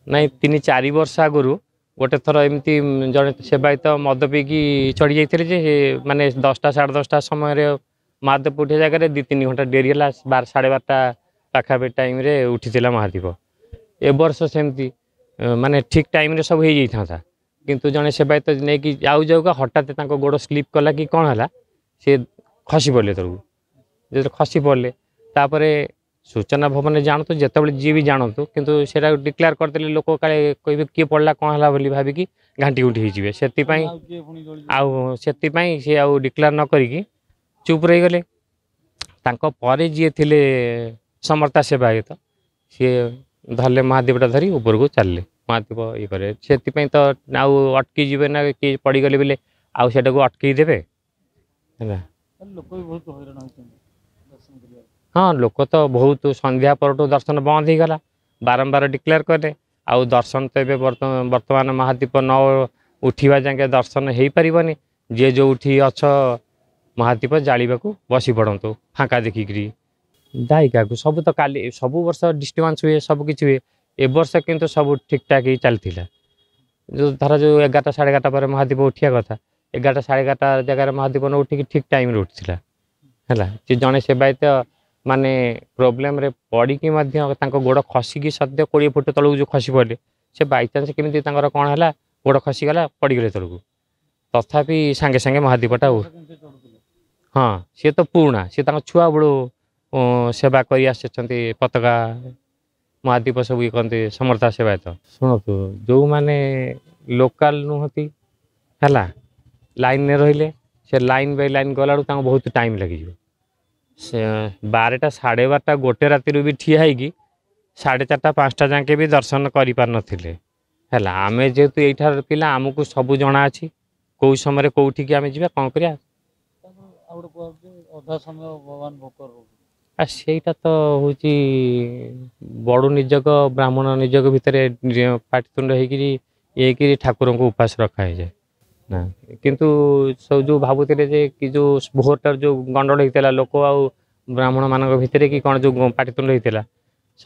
ନାଇଁ 3-4 वर्ष आगु गोटे थर एमती जड़े सेवायत मद पीकी चढ़ी जाते जे माने 10टा 10:30 समय महादेव उठे जगह 2-3 घंटा डेरी है 12-12:30 पाखापी टाइम उठी महादीप ए वर्ष सेमती माने ठीक टाइम रे सब हो जाता किंतु जड़े सेवायत नहीं कि आउ जाऊगा हठात गोड़ स्लीप कला कि कौन है सी खसी पड़े तरह जो खसी पड़े तापर सूचना भवन जानतु जिते जी भी जानतु किंतु सेटा डिक्लेयर करदे लोक काले कहे किए पड़ला कौन है बोली भाविकी घाटी घुटी हो से सी आउ डिक्लेयर न करी चुप रही गले जी थे समर्था सेवायत सी धरले महादीपटा धरी ऊपर को चलले महादीप ये करे से तो आउ अटकी जीवे ना कि पड़गले बोले आउ सेटा को अटकई देवे हाँ लोक तो बहुत संध्या पर दर्शन बंद हो गला बारंबार डिक्लेयर कले आउ दर्शन तो ये बर्तमान महादीप न उठा जाए दर्शन हो पारनी जे जो उठी अछ महादीप जाड़ा को बसी पड़तु फाँका देखिकी दायिका को सब तो काली सब वर्ष डिस्टर्बांस हुए सब किसी हुए ए वर्ष किंतु सब ठीक ठाक ही चलता जो धर जो 11टा 11:30 पर महादीप उठा कथा 11टा 11:30 जगह महादीप न उठिक ठीक टाइम उठा है जड़े सेवायत माने प्रोब्लेम रे पड़ी गोड़ खसिकी सद्य 20 फुट तलू जो खसी पड़े से बाईचान्स केमी कौन है गोड़ खसीगला पड़गले तलू तथापि सांगे सांगे महादीपटा हाँ सी तो पुराणा सी छुआ बड़ू सेवा कर पताका महादीप सब ये कहते समर्था सेवायत शुणु जो माने लोकल नुहति है लाइन रहिले से लाइन बाय लाइन गला बहुत टाइम लगे से 12टा 12:30 गोटे राति भी ठिया है 4:30 5टा जाके भी दर्शन कर पार नथिले है आम जेहेतु यठार पिला आमको सब जना अच्छी कौ समय कौटिक आम जा कौन करिया सेटा तो हूँ बड़ निजक ब्राह्मण निजक भितर पाटितुंड होकर ठाकुर को उपास रखाई जाए ना किंतु सब जो भावुले जे कि जो भोरटार जो गंडल होता लोक आ ब्राह्मण मान भितर कि कौन जो पाटितुंड होता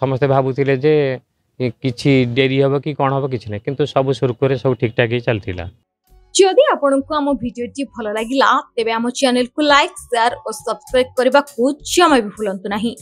समस्ते भावुले जे किछि डेरी हम कि कौन हम कि किंतु सब सुरखुरे सब ठीक ठाक ही चलता जदि आपंक आम भिडी भल लगा तेब आम चैनल को लाइक शेयर और सब्सक्राइब करने को जमा भी भूलु नहीं।